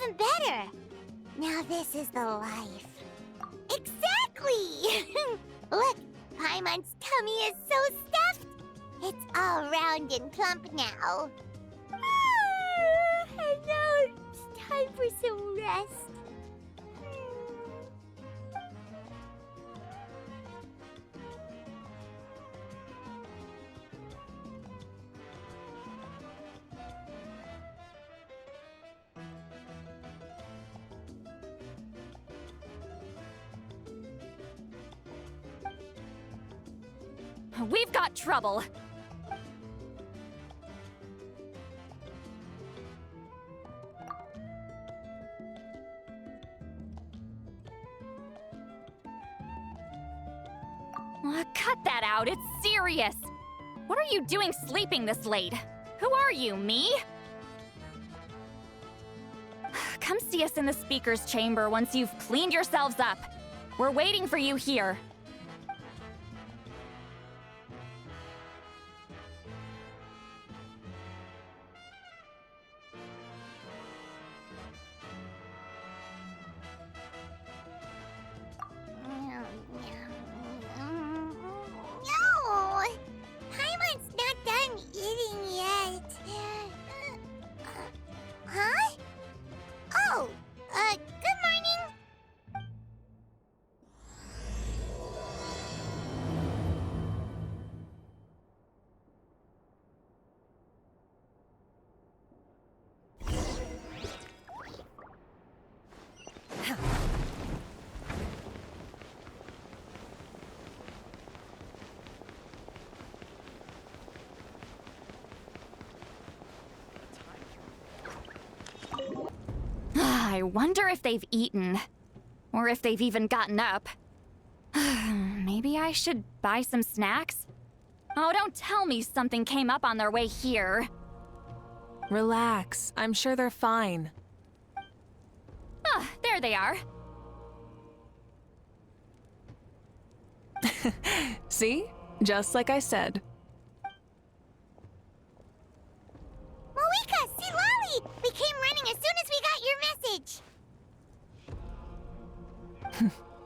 even better. Now this is the life. Exactly! Look, Paimon's tummy is so stuffed. It's all round and plump now. And now it's time for some rest. We've got trouble. Cut that out, it's serious. What are you doing sleeping this late? Who are you, me? Come see us in the speaker's chamber once you've cleaned yourselves up. We're waiting for you here. Good morning. I wonder if they've eaten. Or if they've even gotten up. Maybe I should buy some snacks? Oh, don't tell me something came up on their way here. Relax. I'm sure they're fine. Ah, there they are. See? Just like I said. Mavuika, see Lolly! We came running as soon as we got your message.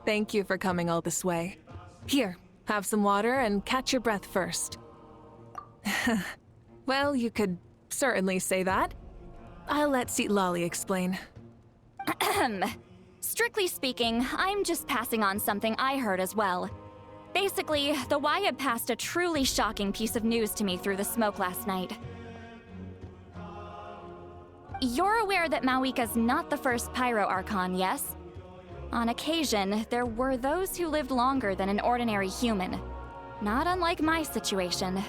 Thank you for coming all this way. Here, have some water and catch your breath first. Well, you could certainly say that. I'll let Lolly explain. Strictly speaking, I'm just passing on something I heard as well. Basically, the Wyab passed a truly shocking piece of news to me through the smoke last night. You're aware that Mavuika's not the first Pyro Archon, yes? On occasion, there were those who lived longer than an ordinary human. Not unlike my situation.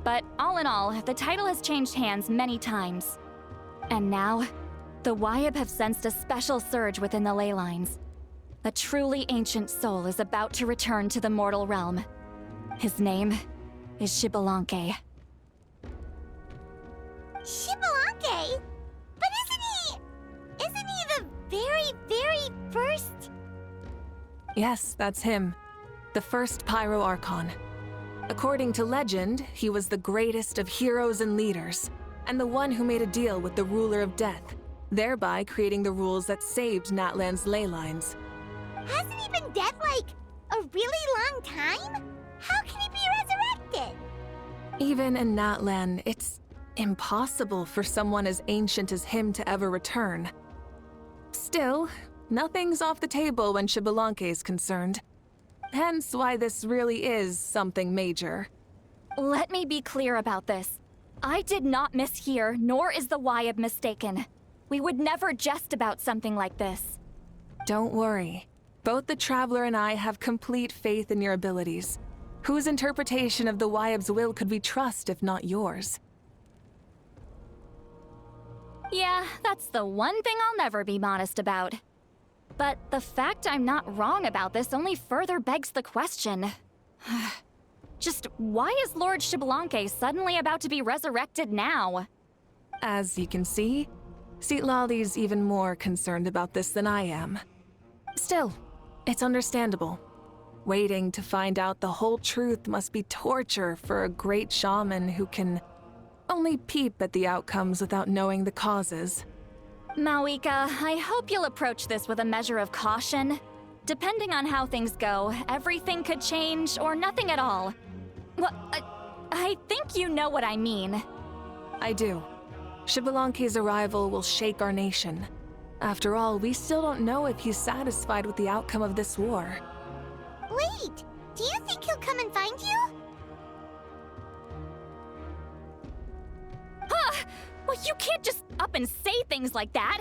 But all in all, the title has changed hands many times. And now, the Wyab have sensed a special surge within the ley lines. A truly ancient soul is about to return to the mortal realm. His name is Xbalanque. Xbalanque? But isn't he the very first? Yes, that's him. The first Pyro Archon. According to legend, he was the greatest of heroes and leaders, and the one who made a deal with the ruler of death, thereby creating the rules that saved Natlan's ley lines. Hasn't he been dead like a really long time? How can he be resurrected? Even in Natlan, it's impossible for someone as ancient as him to ever return. Still, nothing's off the table when Xbalanque is concerned. Hence why this really is something major. Let me be clear about this. I did not mishear, nor is the Wyab mistaken. We would never jest about something like this. Don't worry. Both the Traveler and I have complete faith in your abilities. Whose interpretation of the Wyab's will could we trust if not yours? Yeah, that's the one thing I'll never be modest about. But the fact I'm not wrong about this only further begs the question. Just why is Lord Xbalanque suddenly about to be resurrected now? As you can see, Lolly's even more concerned about this than I am. Still, it's understandable. Waiting to find out the whole truth must be torture for a great shaman who can only peep at the outcomes without knowing the causes. Mavuika, I hope you'll approach this with a measure of caution. Depending on how things go, everything could change or nothing at all. Well, I think you know what I mean. I do. Xbalanque's arrival will shake our nation. After all, we still don't know if he's satisfied with the outcome of this war. Wait, do you think he'll come and find you? Huh! Well, you can't just up and say things like that.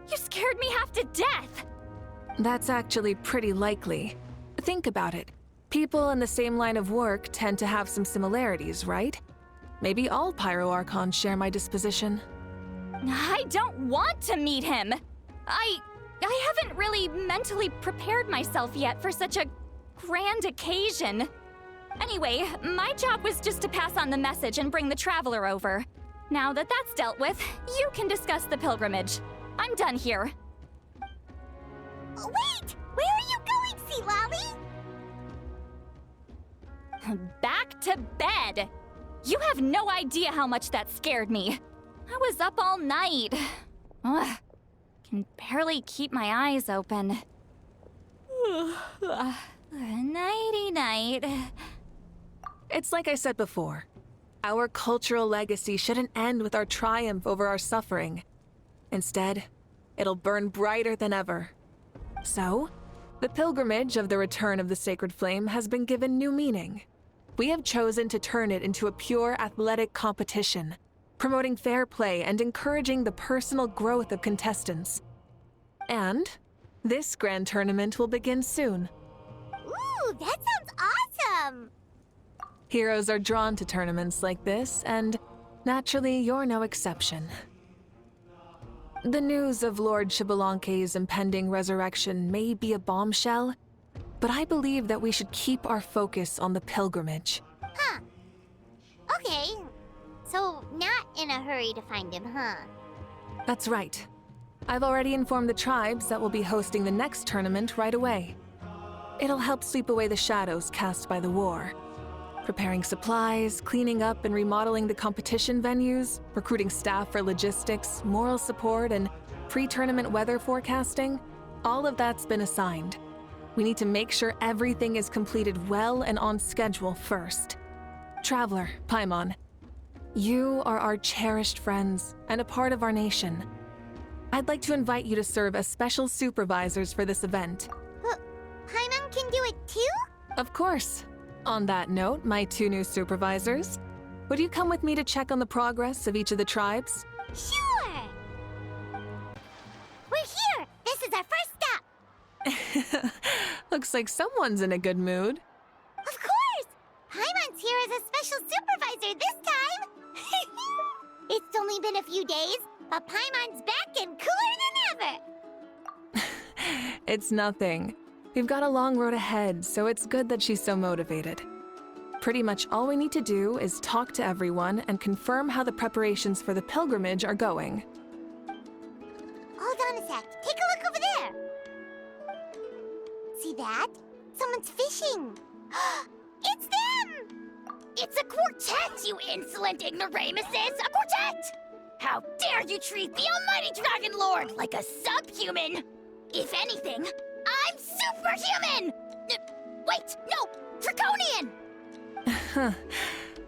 You scared me half to death. That's actually pretty likely. Think about it. People in the same line of work tend to have some similarities, right? Maybe all Pyro Archons share my disposition. I don't want to meet him. I haven't really mentally prepared myself yet for such a grand occasion. Anyway, my job was just to pass on the message and bring the Traveler over. Now that that's dealt with, you can discuss the pilgrimage. I'm done here. Wait! Where are you going, Sea Lolly? Back to bed! You have no idea how much that scared me. I was up all night. Ugh, can barely keep my eyes open. Nighty-night. It's like I said before. Our cultural legacy shouldn't end with our triumph over our suffering. Instead, it'll burn brighter than ever. So, the pilgrimage of the return of the Sacred Flame has been given new meaning. We have chosen to turn it into a pure athletic competition, promoting fair play and encouraging the personal growth of contestants. And this grand tournament will begin soon. Ooh, that sounds awesome! Heroes are drawn to tournaments like this, and naturally, you're no exception. The news of Lord Xbalanque's impending resurrection may be a bombshell, but I believe that we should keep our focus on the pilgrimage. Huh. Okay. So, not in a hurry to find him, huh? That's right. I've already informed the tribes that we'll be hosting the next tournament right away. It'll help sweep away the shadows cast by the war. Preparing supplies, cleaning up and remodeling the competition venues, recruiting staff for logistics, moral support, and pre-tournament weather forecasting, all of that's been assigned. We need to make sure everything is completed well and on schedule first. Traveler, Paimon, you are our cherished friends and a part of our nation. I'd like to invite you to serve as special supervisors for this event. Paimon can do it too? Of course. On that note, my two new supervisors, would you come with me to check on the progress of each of the tribes? Sure! We're here! This is our first stop! Looks like someone's in a good mood. Of course! Paimon's here as a special supervisor this time! It's only been a few days, but Paimon's back and cooler than ever! It's nothing. We've got a long road ahead, so it's good that she's so motivated. Pretty much all we need to do is talk to everyone and confirm how the preparations for the pilgrimage are going. Hold on a sec. Take a look over there. See that? Someone's fishing. It's them! It's a quartet, you insolent ignoramuses! A quartet! How dare you treat the almighty Dragon Lord like a subhuman! If anything, I'm superhuman! Wait, no! Draconian!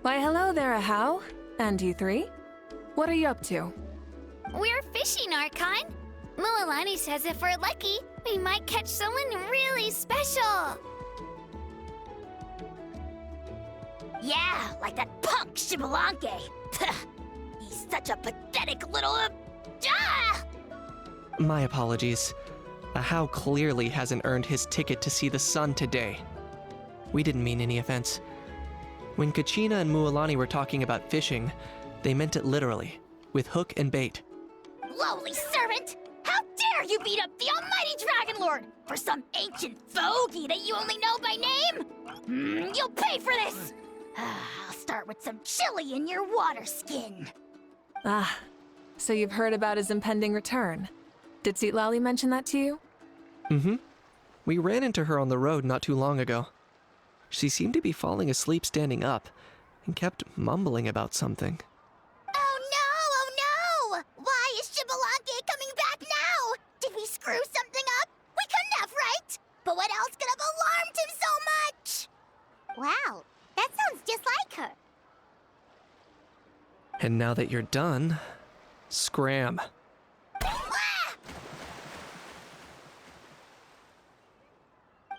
Why, hello there, Ahau. And you three? What are you up to? We're fishing, Archon. Mualani says if we're lucky, we might catch someone really special. Yeah, like that punk Xbalanque. He's such a pathetic little... My apologies. Ahau clearly hasn't earned his ticket to see the sun today. We didn't mean any offense. When Kachina and Mualani were talking about fishing, they meant it literally, with hook and bait. Lowly servant! How dare you beat up the almighty Dragon Lord for some ancient fogey that you only know by name? You'll pay for this! I'll start with some chili in your water skin. Ah, so you've heard about his impending return. Did Citlali mention that to you? Mm-hmm. We ran into her on the road not too long ago. She seemed to be falling asleep standing up, and kept mumbling about something. Oh no! Why is Xbalanque coming back Wow, that sounds just like her. And now that you're done, scram.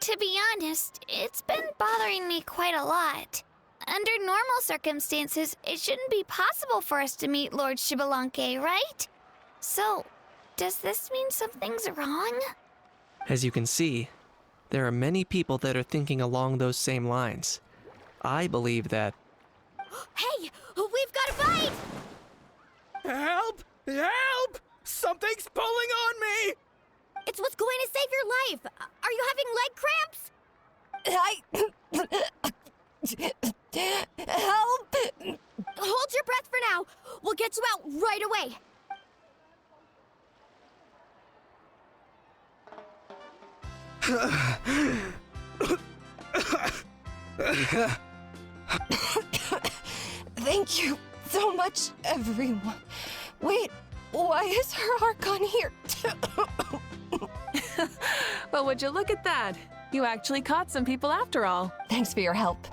To be honest, it's been bothering me quite a lot. Under normal circumstances, it shouldn't be possible for us to meet Lord Xbalanque, right? So, does this mean something's wrong? As you can see, there are many people that are thinking along those same lines. I believe that... Hey, we've got a bite! Help! Help! Something's pulling on me! It's what's going to save your life. Are you having leg cramps? Help! Hold your breath for now. We'll get you out right away. Thank you so much, everyone. Wait, why is her Archon here? Well, would you look at that? You actually caught some people after all. Thanks for your help.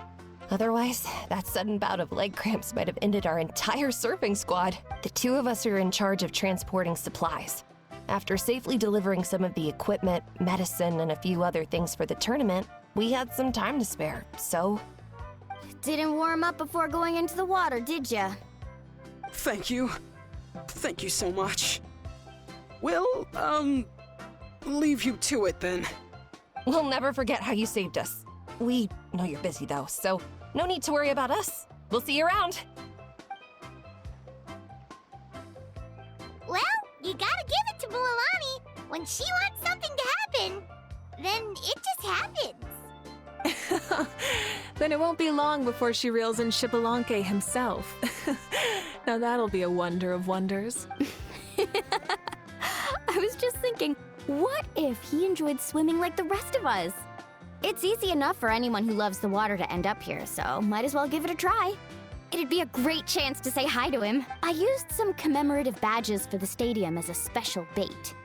Otherwise, that sudden bout of leg cramps might have ended our entire surfing squad. The two of us are in charge of transporting supplies. After safely delivering some of the equipment, medicine, and a few other things for the tournament, we had some time to spare, so... Didn't warm up before going into the water, did ya? Thank you. Thank you so much. Well, leave you to it then. We'll never forget how you saved us. We know you're busy though, so no need to worry about us. We'll see you around. Well, you gotta give it to Mualani. When she wants something to happen, then it just happens. Then it won't be long before she reels in Xbalanque himself. Now that'll be a wonder of wonders. I was just thinking, what if he enjoyed swimming like the rest of us? It's easy enough for anyone who loves the water to end up here, so might as well give it a try. It'd be a great chance to say hi to him. I used some commemorative badges for the stadium as a special bait.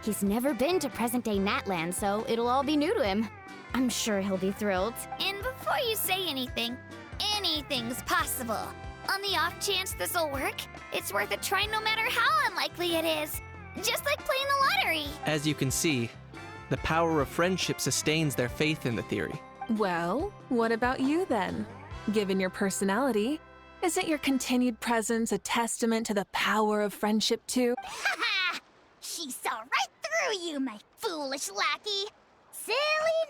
He's never been to present-day Natland, so it'll all be new to him. I'm sure he'll be thrilled. And before you say anything, anything's possible. On the off chance this'll work, it's worth a try no matter how unlikely it is. Just like playing the lottery. As you can see, the power of friendship sustains their faith in the theory. Well, what about you then? Given your personality, isn't your continued presence a testament to the power of friendship too? Ha! She saw right through you, my foolish lackey. Silly,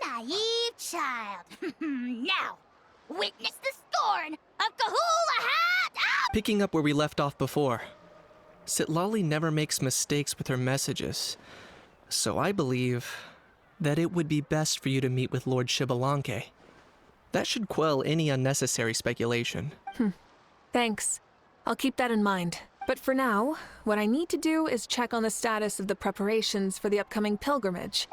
naive child. Now, witness the scorn of Kahula Hat! Picking up where we left off before, Sitlali never makes mistakes with her messages, so I believe that it would be best for you to meet with Lord Xbalanque. That should quell any unnecessary speculation. Thanks. I'll keep that in mind. But for now, what I need to do is check on the status of the preparations for the upcoming pilgrimage.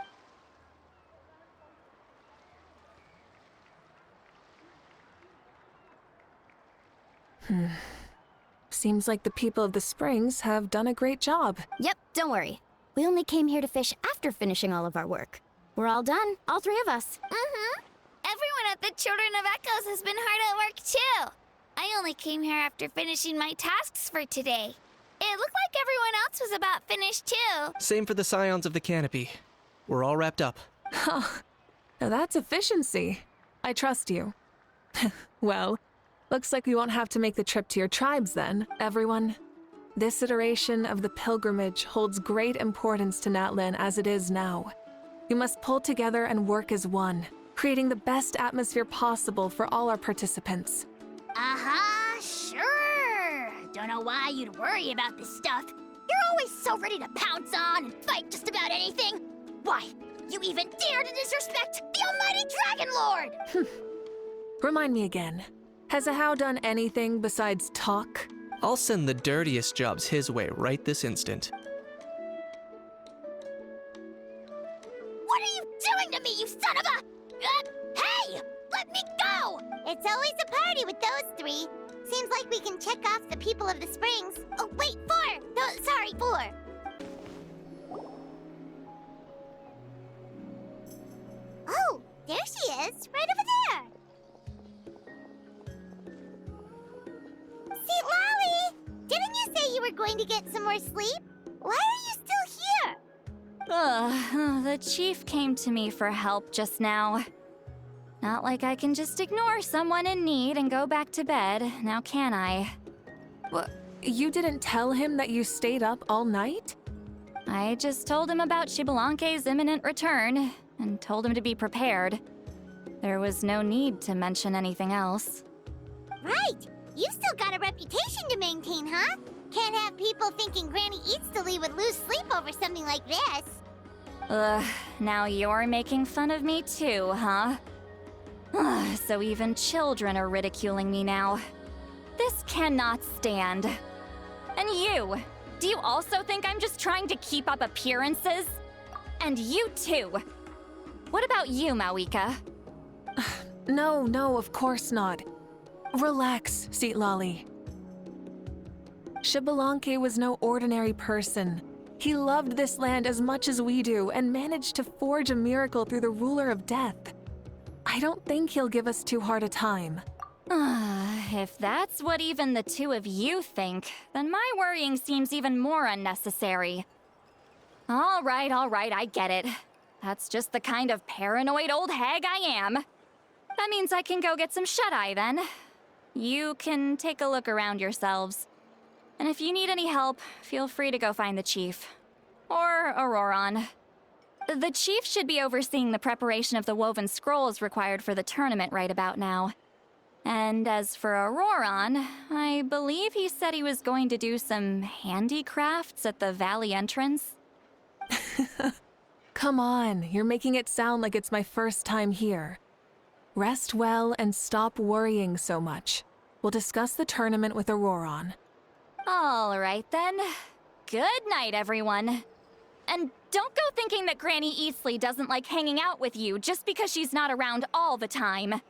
Seems like the people of the Springs have done a great job. Yep, don't worry. We only came here to fish after finishing all of our work. We're all done, all three of us. Everyone at the Children of Echoes has been hard at work too. I only came here after finishing my tasks for today. It looked like everyone else was about finished too. Same for the Scions of the Canopy. We're all wrapped up. Huh. Now that's efficiency. I trust you. Well, looks like we won't have to make the trip to your tribes then, everyone. This iteration of the pilgrimage holds great importance to Natlan as it is now. We must pull together and work as one, creating the best atmosphere possible for all our participants. Sure. Don't know why you'd worry about this stuff. You're always so ready to pounce on and fight just about anything. Why, you even dare to disrespect the almighty Dragon Lord! Remind me again, has Ahau done anything besides talk? I'll send the dirtiest jobs his way right this instant. What are you doing to me, you son of a... hey! Let me go! It's always a party with those three. Seems like we can check off the people of the Springs. Oh, wait, 4! No, sorry, 4. Oh, there she is, right over there. going to get some more sleep? Why are you still here? Ugh, the chief came to me for help just now. Not like I can just ignore someone in need and go back to bed, now can I? You didn't tell him that you stayed up all night? I just told him about Xbalanque's imminent return, and told him to be prepared. There was no need to mention anything else. Right! You've still got a reputation to maintain, huh? Can't have people thinking Granny Eatsterly would lose sleep over something like this. Ugh, now you're making fun of me too, huh? Ugh, so even children are ridiculing me now. This cannot stand. And you! Do you also think I'm just trying to keep up appearances? And you too! What about you, Mavuika? No, of course not. Relax, Seatlolly. Xbalanque was no ordinary person. He loved this land as much as we do and managed to forge a miracle through the ruler of death. I don't think he'll give us too hard a time. If that's what even the two of you think, then my worrying seems even more unnecessary. All right, I get it. That's just the kind of paranoid old hag I am. That means I can go get some shut-eye then. You can take a look around yourselves. And if you need any help, feel free to go find the chief. Or Auroron. The chief should be overseeing the preparation of the woven scrolls required for the tournament right about now. And as for Auroron, I believe he said he was going to do some handicrafts at the valley entrance. Come on, you're making it sound like it's my first time here. Rest well and stop worrying so much. We'll discuss the tournament with Auroron. All right then. Good night, everyone. And don't go thinking that Granny Eastleigh doesn't like hanging out with you just because she's not around all the time.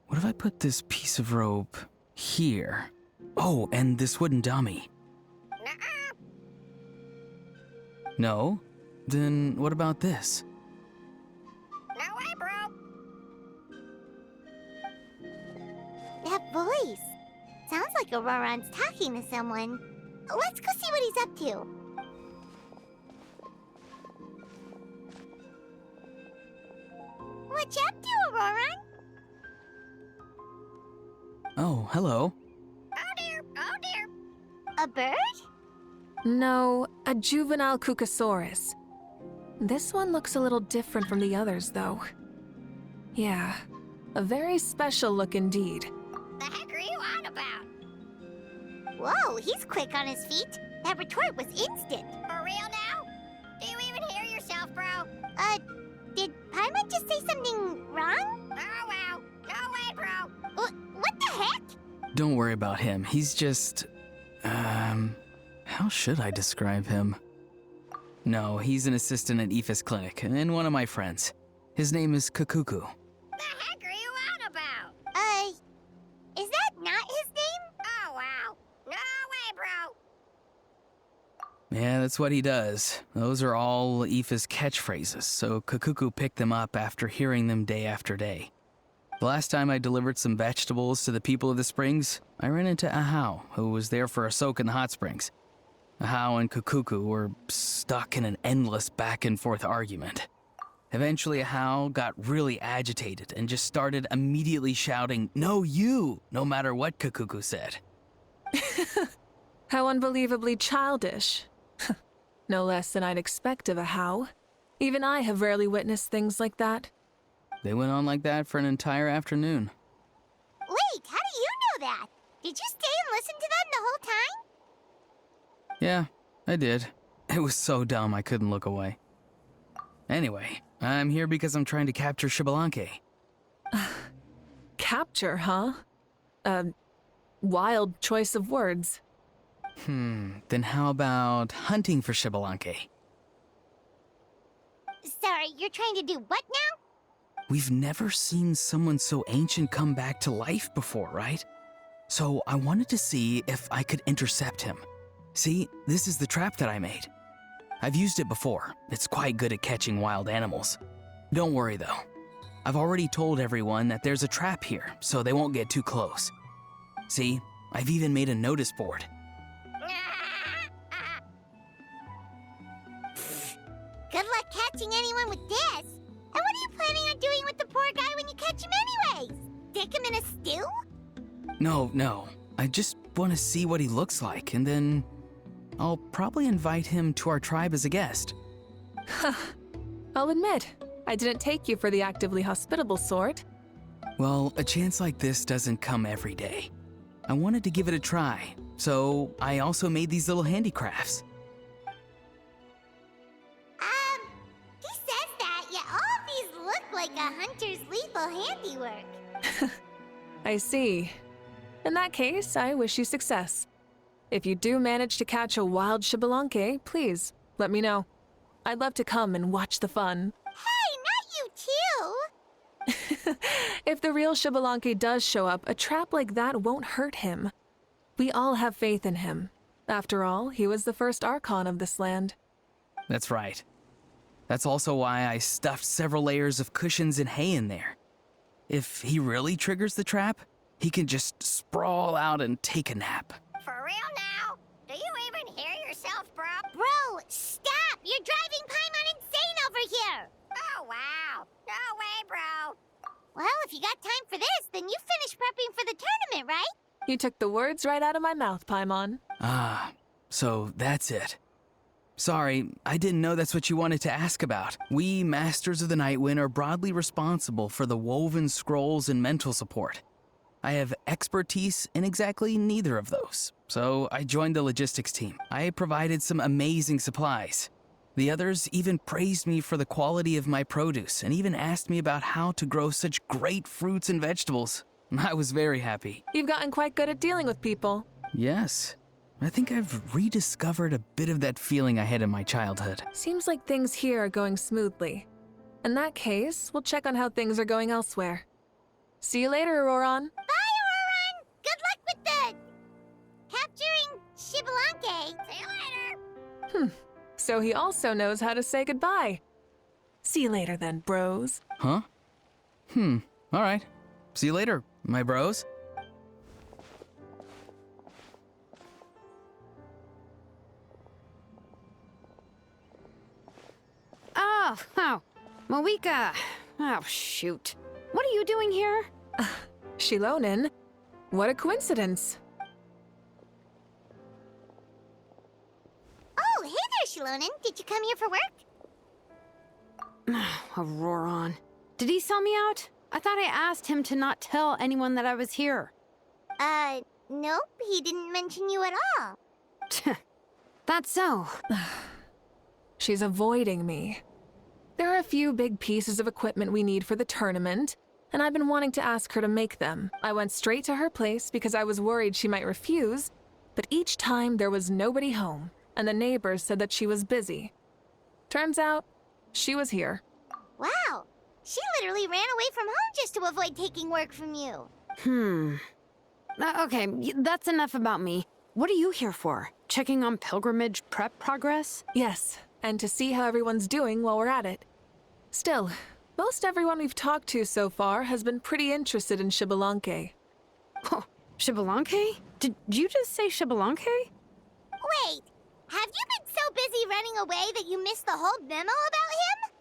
What if I put this piece of rope here? Oh, and this wooden dummy. No? Then what about this? No way, bro! That voice. Sounds like Auroron's talking to someone. Let's go see what he's up to. What you up to, Auroron? Oh, hello. Oh dear, oh dear. A bird? No, a juvenile Cucosaurus. This one looks a little different from the others, though. Yeah, a very special look indeed. The heck are you on about? Whoa, he's quick on his feet. That retort was instant. For real now? Do you even hear yourself, bro? Did Paimon just say something wrong? Oh, wow. No way, bro. What the heck? Don't worry about him. He's just... how should I describe him? No, he's an assistant at Aoife's clinic, and one of my friends. His name is Kakuku. The heck are you on about? Is that not his name? Oh, wow. No way, bro. Yeah, that's what he does. Those are all Aoife's catchphrases, so Kakuku picked them up after hearing them day after day. The last time I delivered some vegetables to the people of the springs, I ran into Ahau, who was there for a soak in the hot springs. Ahau and Kakuku were stuck in an endless back-and-forth argument. Eventually, Ahau got really agitated and just started immediately shouting, "No, you!" no matter what Kakuku said. How unbelievably childish. No less than I'd expect of Ahau. Even I have rarely witnessed things like that. They went on like that for an entire afternoon. Wait, how do you know that? Did you stay and listen to them the whole time? Yeah, I did. It was so dumb I couldn't look away. Anyway, I'm here because I'm trying to capture Xbalanque. Capture, huh? Wild choice of words. Then how about hunting for Xbalanque? Sorry, you're trying to do what now? We've never seen someone so ancient come back to life before, right? So I wanted to see if I could intercept him. See, this is the trap that I made. I've used it before. It's quite good at catching wild animals. Don't worry though. I've already told everyone that there's a trap here, so they won't get too close. See, I've even made a notice board. Good luck catching anyone with this. And what are you planning on doing with the poor guy when you catch him anyways? Stick him in a stew? No. I just want to see what he looks like, and then I'll probably invite him to our tribe as a guest. I'll admit, I didn't take you for the actively hospitable sort. Well, a chance like this doesn't come every day. I wanted to give it a try, so I also made these little handicrafts. He says that, yet all of these look like a hunter's lethal handiwork. I see. In that case, I wish you success. If you do manage to catch a wild Xbalanque, please, let me know. I'd love to come and watch the fun. Hey, not you too! If the real Xbalanque does show up, a trap like that won't hurt him. We all have faith in him. After all, he was the first Archon of this land. That's right. That's also why I stuffed several layers of cushions and hay in there. If he really triggers the trap, he can just sprawl out and take a nap. For real now? Do you even hear yourself, bro? Bro, stop! You're driving Paimon insane over here! Oh, wow. No way, bro. Well, if you got time for this, then you finished prepping for the tournament, right? You took the words right out of my mouth, Paimon. Ah, so that's it. Sorry, I didn't know that's what you wanted to ask about. We, Masters of the Nightwind, are broadly responsible for the woven scrolls and mental support. I have expertise in exactly neither of those, so I joined the logistics team. I provided some amazing supplies. The others even praised me for the quality of my produce and even asked me about how to grow such great fruits and vegetables. I was very happy. You've gotten quite good at dealing with people. Yes. I think I've rediscovered a bit of that feeling I had in my childhood. Seems like things here are going smoothly. In that case, we'll check on how things are going elsewhere. See you later, Auroron. Bye, Auroron! Good luck with the... capturing Xbalanque. See you later! So he also knows how to say goodbye. See you later then, bros. Huh? Alright. See you later, my bros. Oh, Mavuika. Oh, shoot. What are you doing here? Shilonin? What a coincidence. Oh, hey there, Shilonin. Did you come here for work? Auroron. Did he sell me out? I thought I asked him to not tell anyone that I was here. Nope. He didn't mention you at all. That's so. She's avoiding me. There are a few big pieces of equipment we need for the tournament, and I've been wanting to ask her to make them. I went straight to her place because I was worried she might refuse, but each time there was nobody home, and the neighbors said that she was busy. Turns out, she was here. Wow. She literally ran away from home just to avoid taking work from you. Okay, that's enough about me. What are you here for? Checking on pilgrimage prep progress? Yes, and to see how everyone's doing while we're at it. Still, most everyone we've talked to so far has been pretty interested in Xbalanque. Oh, Xbalanque? Did you just say Xbalanque? Wait, have you been so busy running away that you missed the whole memo about him?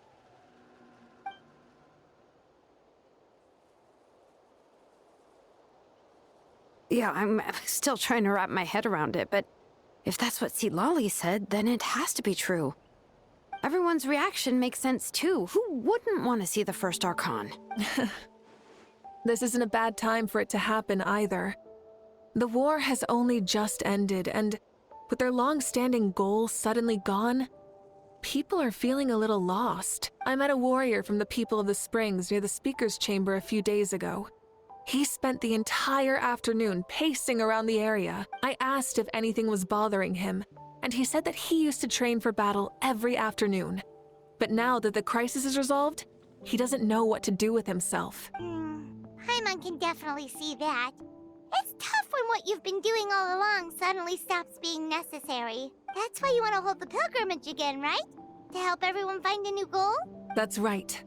Yeah, I'm still trying to wrap my head around it, but if that's what Lolly said, then it has to be true. Everyone's reaction makes sense too. Who wouldn't want to see the first Archon? This isn't a bad time for it to happen either. The war has only just ended, and with their long-standing goal suddenly gone, People are feeling a little lost. I met a warrior from the People of the Springs near the speaker's chamber a few days ago. He spent the entire afternoon pacing around the area. I asked if anything was bothering him, and he said that he used to train for battle every afternoon. But now that the crisis is resolved, he doesn't know what to do with himself. Paimon can definitely see that. It's tough when what you've been doing all along suddenly stops being necessary. That's why you want to hold the pilgrimage again, right? To help everyone find a new goal? That's right.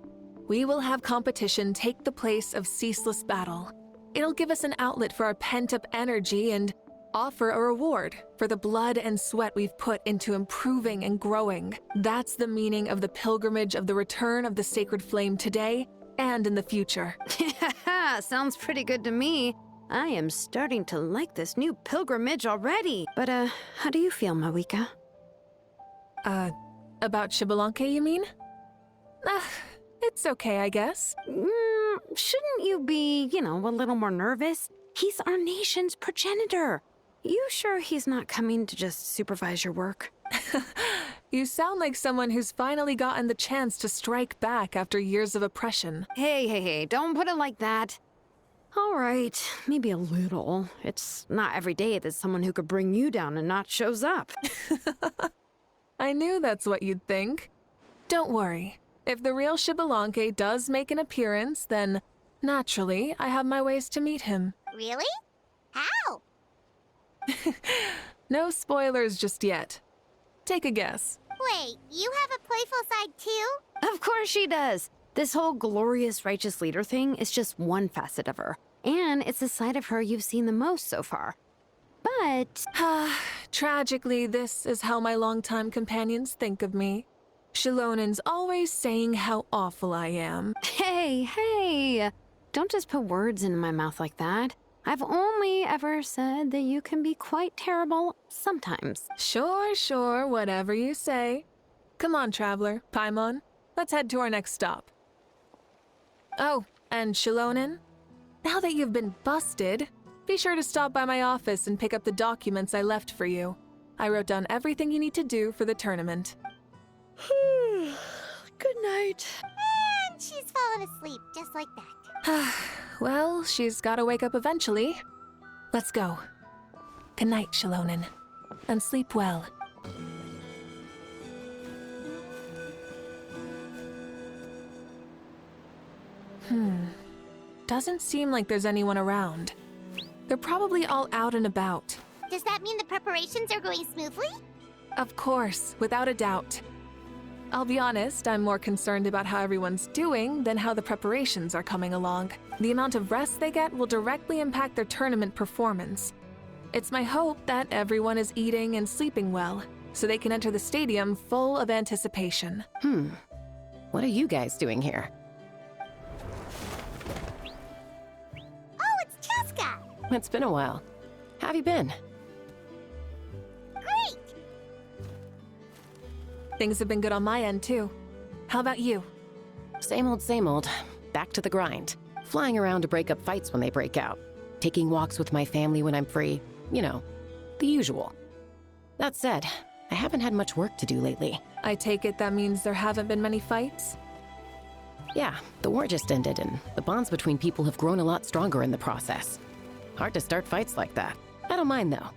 We will have competition take the place of ceaseless battle. It'll give us an outlet for our pent-up energy and offer a reward for the blood and sweat we've put into improving and growing. That's the meaning of the pilgrimage of the return of the sacred flame today and in the future. Sounds pretty good to me. I am starting to like this new pilgrimage already. But, how do you feel, Mavuika? About Xbalanque, you mean? It's okay, I guess. Shouldn't you be, a little more nervous? He's our nation's progenitor. You sure he's not coming to just supervise your work? You sound like someone who's finally gotten the chance to strike back after years of oppression. Hey, don't put it like that. All right, maybe a little. It's not every day that someone who could bring you down and not shows up. I knew that's what you'd think. Don't worry. If the real Xbalanque does make an appearance, then naturally I have my ways to meet him. Really? How? No spoilers just yet. Take a guess. Wait, you have a playful side too? Of course she does. This whole glorious righteous leader thing is just one facet of her. And it's a side of her you've seen the most so far. But... Tragically, this is how my longtime companions think of me. Shilonin's always saying how awful I am. Hey! Don't just put words into my mouth like that. I've only ever said that you can be quite terrible sometimes. Sure, whatever you say. Come on, traveler, Paimon. Let's head to our next stop. Oh, and Shilonin, now that you've been busted, be sure to stop by my office and pick up the documents I left for you. I wrote down everything you need to do for the tournament. Good night. And she's fallen asleep just like that. Well, she's gotta wake up eventually. Let's go. Good night, Shilonin. And sleep well. Doesn't seem like there's anyone around. They're probably all out and about. Does that mean the preparations are going smoothly? Of course, without a doubt. I'll be honest, I'm more concerned about how everyone's doing than how the preparations are coming along. The amount of rest they get will directly impact their tournament performance. It's my hope that everyone is eating and sleeping well, so they can enter the stadium full of anticipation. What are you guys doing here? Oh, it's Cheska! It's been a while. How have you been? Great! Things have been good on my end, too. How about you? Same old. Back to the grind. Flying around to break up fights when they break out. Taking walks with my family when I'm free. You know, the usual. That said, I haven't had much work to do lately. I take it that means there haven't been many fights? Yeah, the war just ended, and the bonds between people have grown a lot stronger in the process. Hard to start fights like that. I don't mind, though.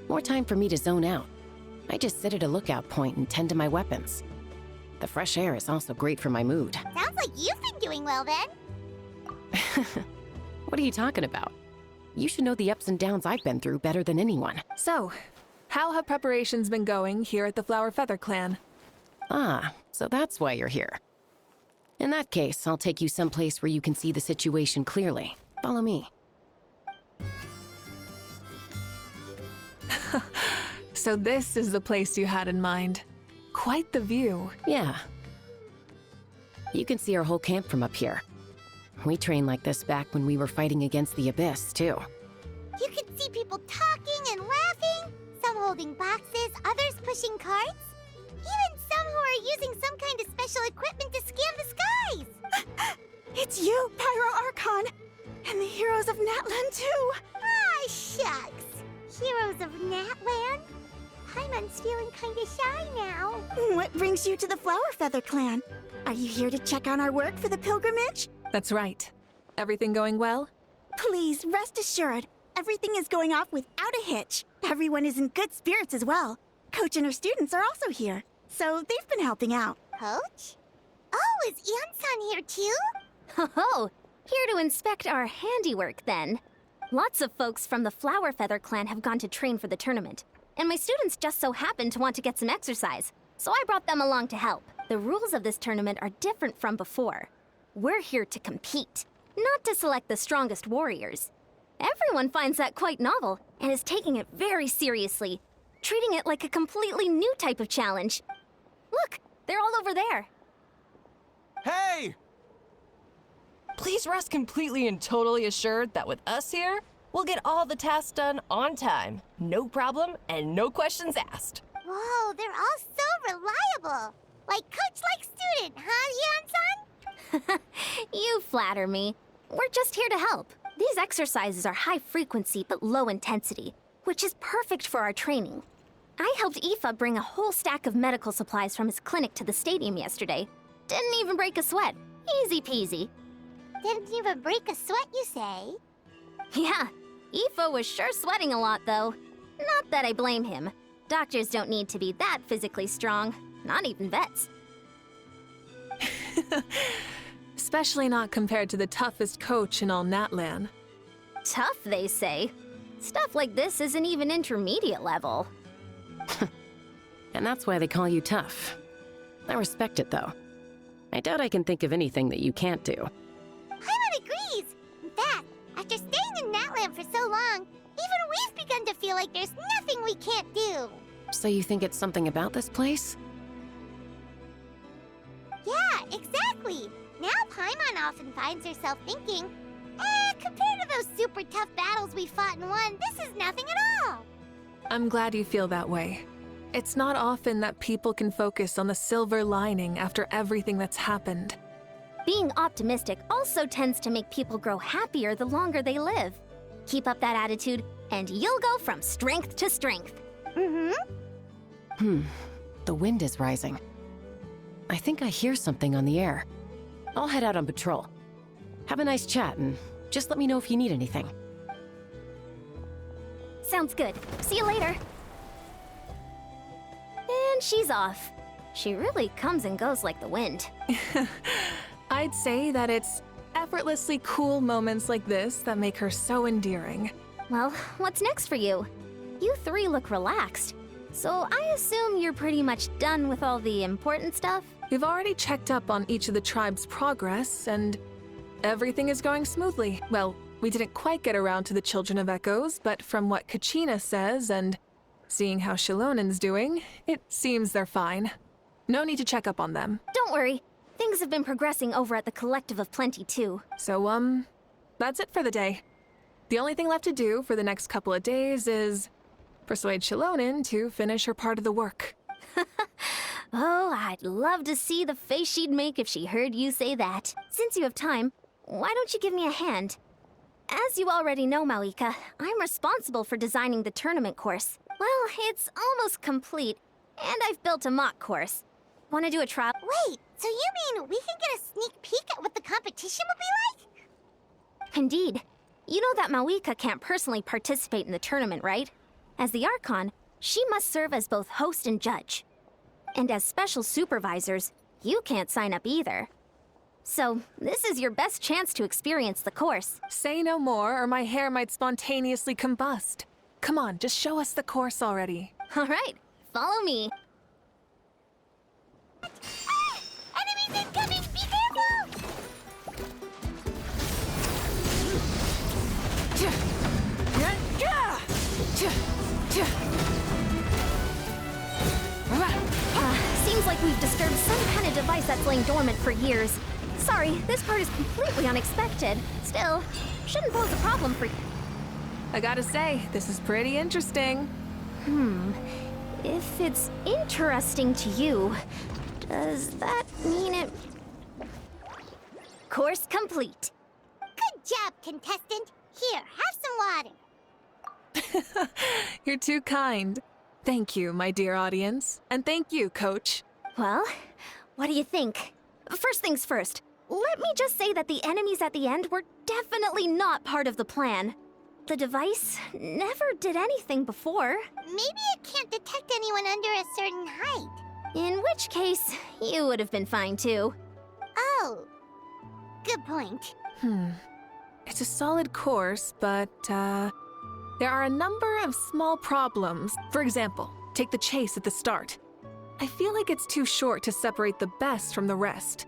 More time for me to zone out. I just sit at a lookout point and tend to my weapons. The fresh air is also great for my mood. Sounds like you've been doing well then. What are you talking about? You should know the ups and downs I've been through better than anyone. So, how have preparations been going here at the Flower Feather Clan? Ah, so that's why you're here. In that case, I'll take you someplace where you can see the situation clearly. Follow me. So this is the place you had in mind. Quite the view. Yeah. You can see our whole camp from up here. We trained like this back when we were fighting against the Abyss, too. You can see people talking and laughing, some holding boxes, others pushing carts. Even some who are using some kind of special equipment to scan the skies. It's you, Pyro Archon, and the heroes of Natlan too. Ah, shucks. Heroes of Natlan? Paimon's feeling kinda shy now. What brings you to the Flower Feather Clan? Are you here to check on our work for the pilgrimage? That's right. Everything going well? Please, rest assured, everything is going off without a hitch. Everyone is in good spirits as well. Coach and her students are also here, so they've been helping out. Coach? Oh, is Eon-san here too? Oh, here to inspect our handiwork then. Lots of folks from the Flower Feather Clan have gone to train for the tournament, and my students just so happen to want to get some exercise, so I brought them along to help. The rules of this tournament are different from before. We're here to compete, not to select the strongest warriors. Everyone finds that quite novel and is taking it very seriously, treating it like a completely new type of challenge. Look, they're all over there. Hey! Please rest completely and totally assured that with us here, we'll get all the tasks done on time. No problem and no questions asked. Whoa, they're all so reliable. Like coach like student, huh, Eon-san? You flatter me. We're just here to help. These exercises are high frequency but low intensity, which is perfect for our training. I helped Aoife bring a whole stack of medical supplies from his clinic to the stadium yesterday. Didn't even break a sweat. Easy peasy. Didn't even break a sweat, you say? Yeah, Aoife was sure sweating a lot though. Not that I blame him. Doctors don't need to be that physically strong. Not even vets. Especially not compared to the toughest coach in all Natlan. Tough, they say. Stuff like this isn't even intermediate level. And that's why they call you tough. I respect it, though. I doubt I can think of anything that you can't do. Paimon agrees. In fact, after staying in Natlan for so long, even we've begun to feel like there's nothing we can't do. So you think it's something about this place? Yeah, exactly. Now Paimon often finds herself thinking, compared to those super tough battles we fought and won, this is nothing at all. I'm glad you feel that way. It's not often that people can focus on the silver lining after everything that's happened. Being optimistic also tends to make people grow happier the longer they live. Keep up that attitude, and you'll go from strength to strength. The wind is rising. I think I hear something on the air. I'll head out on patrol. Have a nice chat, and just let me know if you need anything. Sounds good. See you later. And she's off. She really comes and goes like the wind. I'd say that it's effortlessly cool moments like this that make her so endearing. Well, what's next for you? You three look relaxed. So I assume you're pretty much done with all the important stuff? We've already checked up on each of the tribe's progress, and everything is going smoothly. Well, we didn't quite get around to the Children of Echoes, but from what Kachina says and seeing how Shilonen's doing, it seems they're fine. No need to check up on them. Don't worry. Things have been progressing over at the Collective of Plenty, too. So, that's it for the day. The only thing left to do for the next couple of days is persuade Shilonen to finish her part of the work. Oh, I'd love to see the face she'd make if she heard you say that. Since you have time, why don't you give me a hand? As you already know, Mavuika, I'm responsible for designing the tournament course. Well, it's almost complete, and I've built a mock course. Want to do a trial? Wait, so you mean we can get a sneak peek at what the competition will be like? Indeed. You know that Mavuika can't personally participate in the tournament, right? As the Archon, she must serve as both host and judge. And as special supervisors, you can't sign up either. So, this is your best chance to experience the course. Say no more, or my hair might spontaneously combust. Come on, just show us the course already. All right, follow me. Enemies incoming! Be careful! Seems like we've disturbed some kind of device that's lain dormant for years. Sorry, this part is completely unexpected. Still, shouldn't pose a problem for you. I gotta say, this is pretty interesting. If it's interesting to you, does that mean it... Course complete. Good job, contestant. Here, have some water. You're too kind. Thank you, my dear audience. And thank you, Coach. Well, what do you think? First things first, let me just say that the enemies at the end were definitely not part of the plan. The device never did anything before. Maybe it can't detect anyone under a certain height. In which case, you would have been fine too. Oh, good point. It's a solid course, but, there are a number of small problems. For example, take the chase at the start. I feel like it's too short to separate the best from the rest.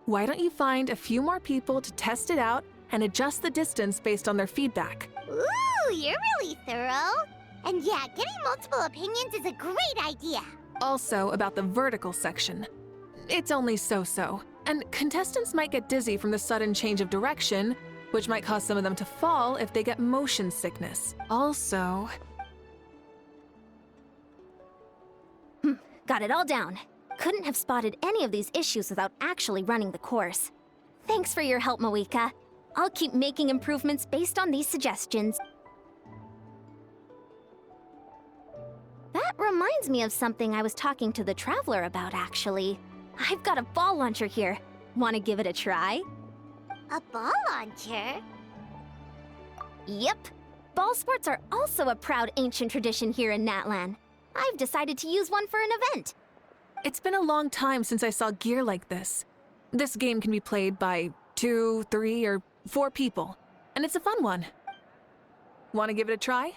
Why don't you find a few more people to test it out and adjust the distance based on their feedback? Ooh, you're really thorough. And yeah, getting multiple opinions is a great idea. Also, about the vertical section. It's only so-so, and contestants might get dizzy from the sudden change of direction, which might cause some of them to fall if they get motion sickness. Also... Got it all down. Couldn't have spotted any of these issues without actually running the course. Thanks for your help, Mavuika. I'll keep making improvements based on these suggestions. That reminds me of something I was talking to the Traveler about, actually. I've got a ball launcher here. Want to give it a try? A ball launcher? Yep. Ball sports are also a proud ancient tradition here in Natlan. I've decided to use one for an event. It's been a long time since I saw gear like this. This game can be played by 2, 3, or 4 people, and it's a fun one. Want to give it a try?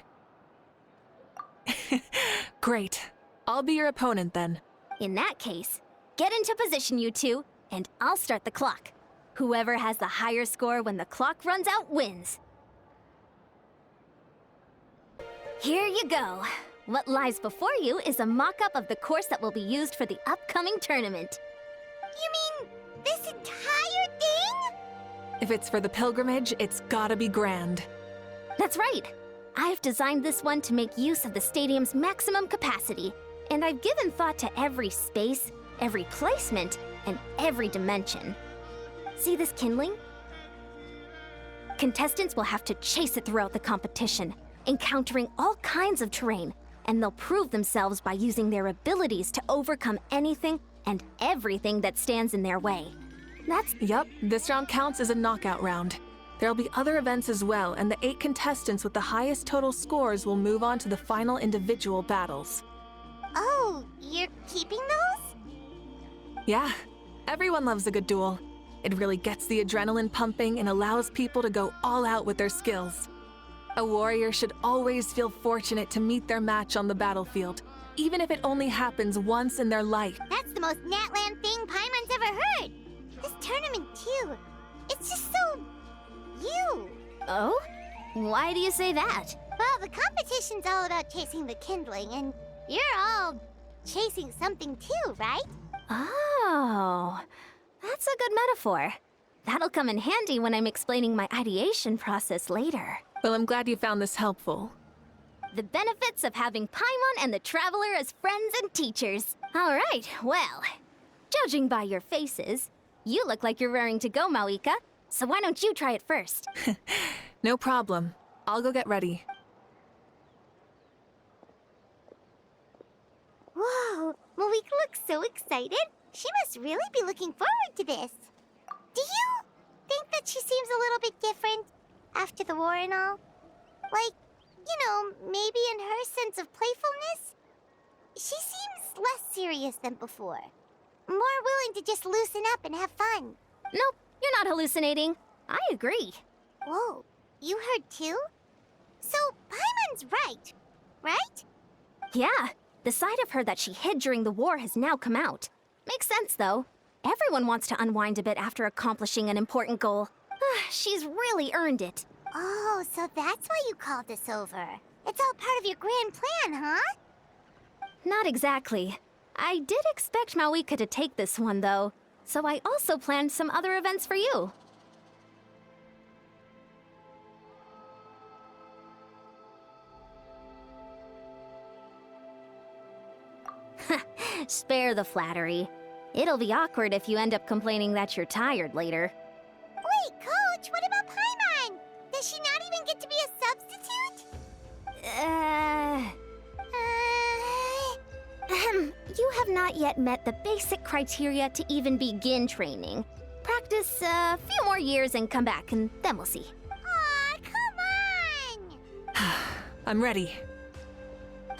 Great. I'll be your opponent then. In that case, get into position, you two, and I'll start the clock. Whoever has the higher score when the clock runs out wins. Here you go. What lies before you is a mock-up of the course that will be used for the upcoming tournament. You mean this entire thing? If it's for the pilgrimage, it's gotta be grand. That's right. I've designed this one to make use of the stadium's maximum capacity, and I've given thought to every space, every placement, and every dimension. See this kindling? Contestants will have to chase it throughout the competition, encountering all kinds of terrain, and they'll prove themselves by using their abilities to overcome anything and everything that stands in their way. Yup, this round counts as a knockout round. There'll be other events as well, and the 8 contestants with the highest total scores will move on to the final individual battles. Oh, you're keeping those? Yeah, everyone loves a good duel. It really gets the adrenaline pumping and allows people to go all out with their skills. A warrior should always feel fortunate to meet their match on the battlefield, even if it only happens once in their life. That's the most Natlan thing Paimon's ever heard. This tournament, too. It's just so... you. Oh? Why do you say that? Well, the competition's all about chasing the kindling, and you're all chasing something too, right? Oh, that's a good metaphor. That'll come in handy when I'm explaining my ideation process later. Well, I'm glad you found this helpful. The benefits of having Paimon and the Traveler as friends and teachers. All right, well, judging by your faces, you look like you're raring to go, Mavuika. So why don't you try it first? No problem. I'll go get ready. Whoa, Mavuika looks so excited. She must really be looking forward to this. Do you think that she seems a little bit different after the war and all? Like, you know, maybe in her sense of playfulness? She seems less serious than before. More willing to just loosen up and have fun. Nope, you're not hallucinating. I agree. Whoa, you heard too? So, Paimon's right? Yeah, the side of her that she hid during the war has now come out. Makes sense, though. Everyone wants to unwind a bit after accomplishing an important goal. She's really earned it. Oh, so that's why you called this over. It's all part of your grand plan, huh? Not exactly. I did expect Mavuika to take this one, though. So I also planned some other events for you. Spare the flattery. It'll be awkward if you end up complaining that you're tired later. Wait, Coach, what about Paimon? Does she not even get to be a substitute? not yet met the basic criteria to even begin training. Practice a few more years and come back, and then we'll see. Aw, come on! I'm ready.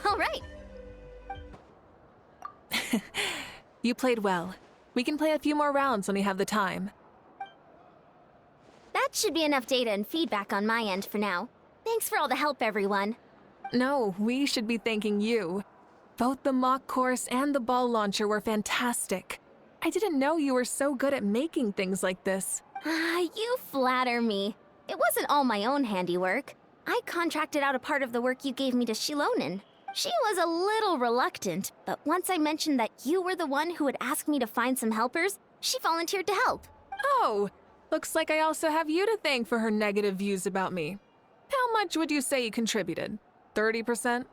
All right. You played well. We can play a few more rounds when we have the time. That should be enough data and feedback on my end for now. Thanks for all the help, everyone. No, we should be thanking you. Both the mock course and the ball launcher were fantastic. I didn't know you were so good at making things like this. You flatter me. It wasn't all my own handiwork. I contracted out a part of the work you gave me to Shilonen. She was a little reluctant, but once I mentioned that you were the one who had asked me to find some helpers, she volunteered to help. Oh, looks like I also have you to thank for her negative views about me. How much would you say you contributed? 30%?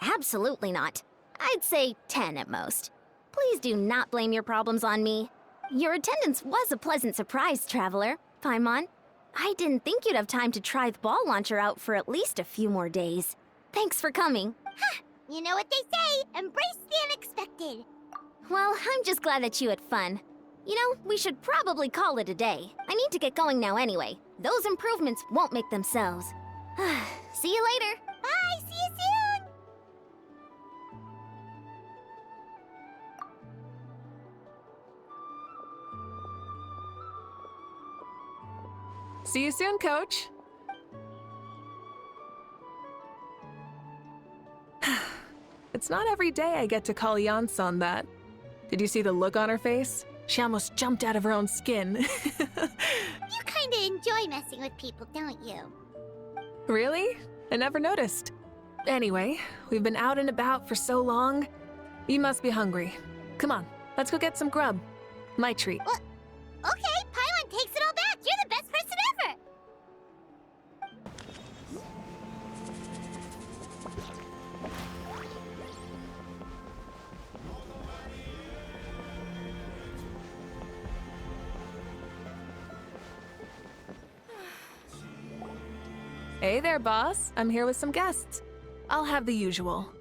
Absolutely not. I'd say 10 at most. Please do not blame your problems on me. Your attendance was a pleasant surprise, Traveler. Paimon, I didn't think you'd have time to try the ball launcher out for at least a few more days. Thanks for coming. You know what they say, embrace the unexpected. Well, I'm just glad that you had fun. You know, we should probably call it a day. I need to get going now anyway. Those improvements won't make themselves. See you later. Bye, see you soon! See you soon, Coach. It's not every day I get to call Yansan that. Did you see the look on her face? She almost jumped out of her own skin. You kinda enjoy messing with people, don't you? Really? I never noticed. Anyway, we've been out and about for so long. You must be hungry. Come on, let's go get some grub. My treat. Well, okay, Paimon takes it all back. You're the best person ever! Hey there, boss. I'm here with some guests. I'll have the usual.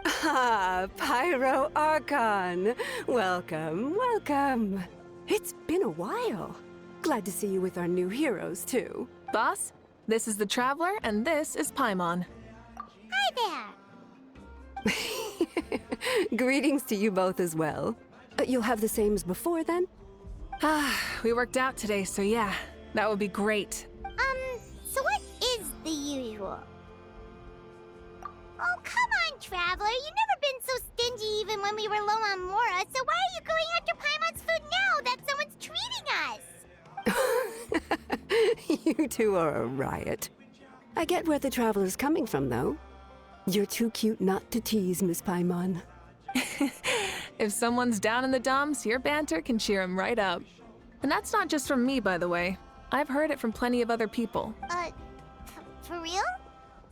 Ah, Pyro Archon! Welcome, welcome. It's been a while. Glad to see you with our new heroes, too. Boss, this is the Traveler, and this is Paimon. Hi there! Greetings to you both as well. You'll have the same as before, then? We worked out today, so yeah, that would be great. So what is the usual? Oh, come on, Traveler. You've never been so stingy even when we were low on Mora, so why are you going after Paimon's food now that someone's treating us? You two are a riot. I get where the Traveler's coming from, though. You're too cute not to tease, Miss Paimon. If someone's down in the dumps, your banter can cheer him right up. And that's not just from me, by the way. I've heard it from plenty of other people. For real?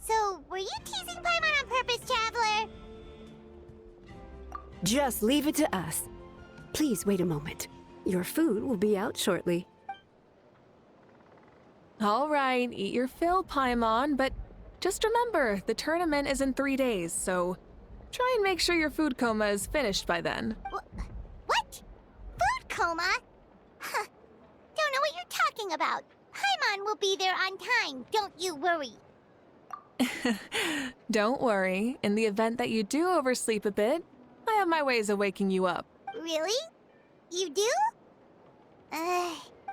So, were you teasing Paimon on purpose, Traveler? Just leave it to us. Please wait a moment. Your food will be out shortly. All right, eat your fill, Paimon, but just remember, the tournament is in 3 days, so try and make sure your food coma is finished by then. What? Food coma? Huh. Don't know what you're talking about. Paimon will be there on time, don't you worry. Don't worry, in the event that you do oversleep a bit, I have my ways of waking you up. Really? You do?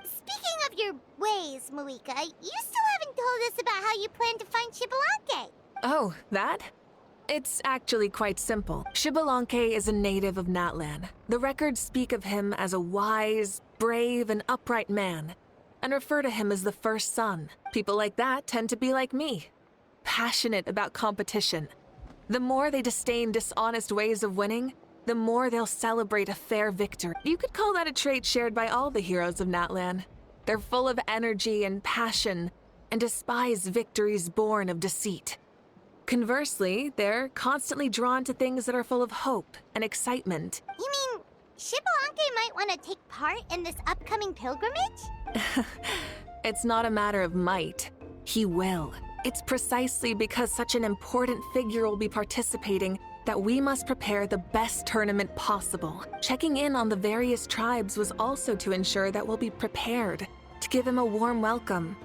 Speaking of your ways, Mavuika, you still haven't told us about how you plan to find Xbalanque. Oh, that? It's actually quite simple. Xbalanque is a native of Natlan. The records speak of him as a wise, brave, and upright man, and refer to him as the first son. People like that tend to be like me, passionate about competition. The more they disdain dishonest ways of winning, the more they'll celebrate a fair victory. You could call that a trait shared by all the heroes of Natlan. They're full of energy and passion, and despise victories born of deceit. Conversely, they're constantly drawn to things that are full of hope and excitement. You mean Xbalanque might want to take part in this upcoming pilgrimage? It's not a matter of might. He will. It's precisely because such an important figure will be participating that we must prepare the best tournament possible. Checking in on the various tribes was also to ensure that we'll be prepared to give him a warm welcome.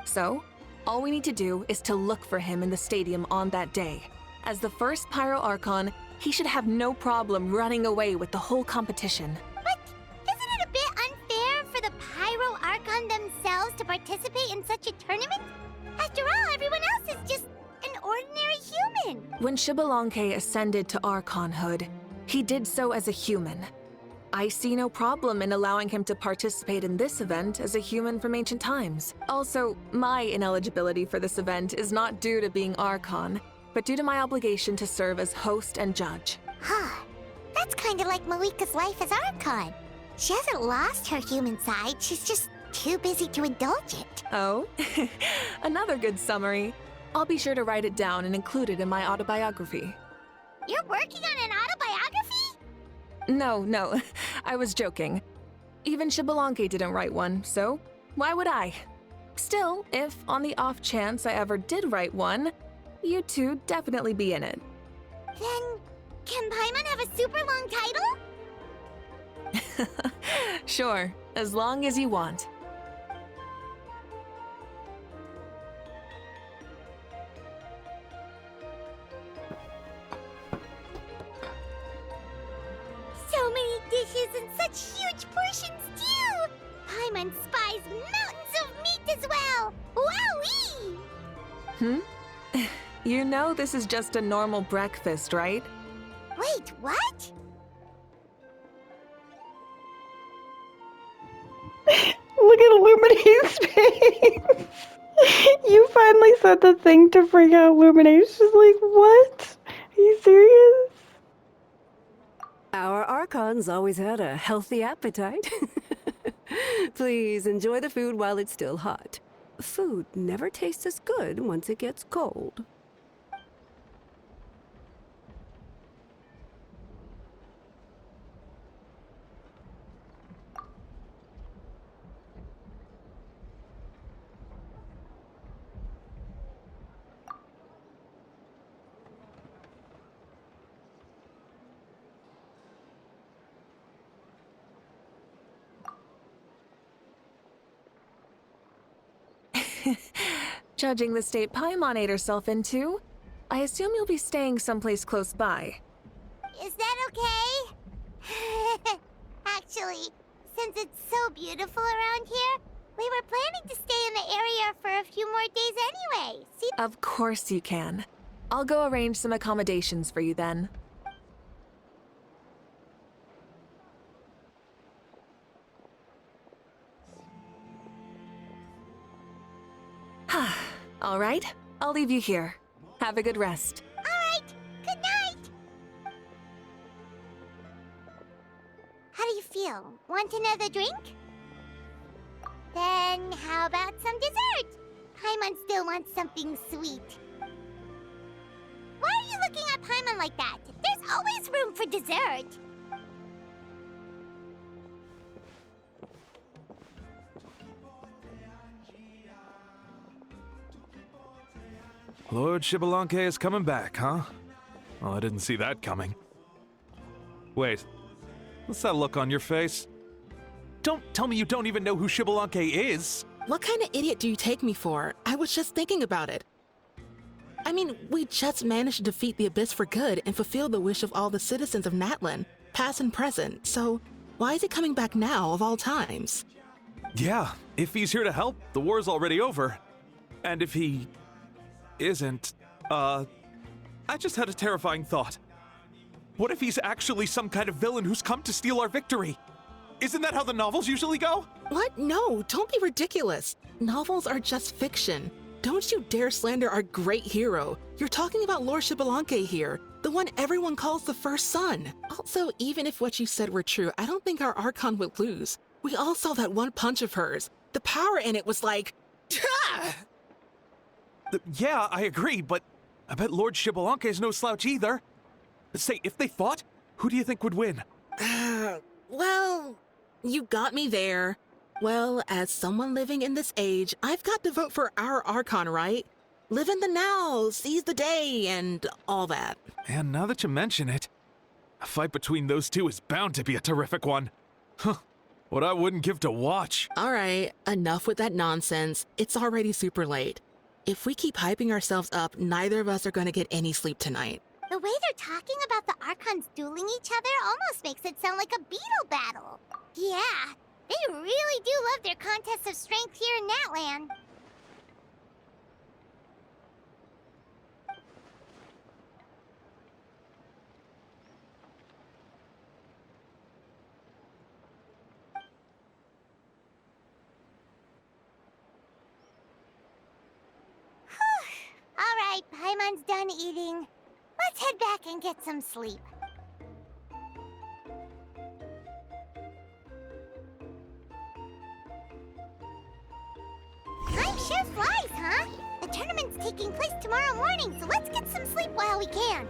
So, all we need to do is to look for him in the stadium on that day. As the first Pyro Archon, he should have no problem running away with the whole competition. But isn't it a bit unfair for the Pyro Archon themselves to participate in such a tournament? After all, everyone else is just an ordinary human. When Xbalanque ascended to Archonhood, he did so as a human. I see no problem in allowing him to participate in this event as a human from ancient times. Also, my ineligibility for this event is not due to being Archon, but due to my obligation to serve as host and judge. Huh. That's kind of like Mavuika's life as Archon. She hasn't lost her human side, she's just too busy to indulge it. Oh, another good summary. I'll be sure to write it down and include it in my autobiography. You're working on an autobiography? No, I was joking. Even Xbalanque didn't write one, so why would I? Still, if on the off chance I ever did write one, you two definitely be in it. Then, can Paimon have a super long title? Sure, as long as you want. So many dishes and such huge portions too! Paimon spies mountains of meat as well! Wowee! You know this is just a normal breakfast, right? Wait, what? Look at Illuminate's face! You finally said the thing to freak out Illuminate. She's like, what? Are you serious? Our Archons always had a healthy appetite. Please enjoy the food while it's still hot. Food never tastes as good once it gets cold. Judging the state Paimon ate herself into, I assume you'll be staying someplace close by. Is that okay? Actually, since it's so beautiful around here, we were planning to stay in the area for a few more days anyway. See? Of course you can. I'll go arrange some accommodations for you then. All right, I'll leave you here. Have a good rest. All right, good night! How do you feel? Want another drink? Then how about some dessert? Paimon still wants something sweet. Why are you looking at Paimon like that? There's always room for dessert. Lord Xbalanque is coming back, huh? Well, I didn't see that coming. Wait, what's that look on your face? Don't tell me you don't even know who Xbalanque is! What kind of idiot do you take me for? I was just thinking about it. I mean, we just managed to defeat the Abyss for good and fulfill the wish of all the citizens of Natlan, past and present, so why is he coming back now, of all times? Yeah, if he's here to help, the war's already over. And if he isn't, I just had a terrifying thought. What if he's actually some kind of villain who's come to steal our victory? Isn't that how the novels usually go? What? No, don't be ridiculous. Novels are just fiction. Don't you dare slander our great hero. You're talking about Lord Xbalanque here, the one everyone calls the first son. Also, even if what you said were true, I don't think our Archon would lose. We all saw that one punch of hers. The power in it was like... Yeah, I agree, but I bet Lord Xbalanque is no slouch either. Say, if they fought, who do you think would win? Well, you got me there. Well, as someone living in this age, I've got to vote for our Archon, right? Live in the now, seize the day, and all that. And now that you mention it, a fight between those two is bound to be a terrific one. Huh. What I wouldn't give to watch. All right, enough with that nonsense. It's already super late. If we keep hyping ourselves up, neither of us are going to get any sleep tonight. The way they're talking about the Archons dueling each other almost makes it sound like a beetle battle. Yeah, they really do love their contests of strength here in Natland. All right, Paimon's done eating. Let's head back and get some sleep. Time sure flies, huh? The tournament's taking place tomorrow morning, so let's get some sleep while we can.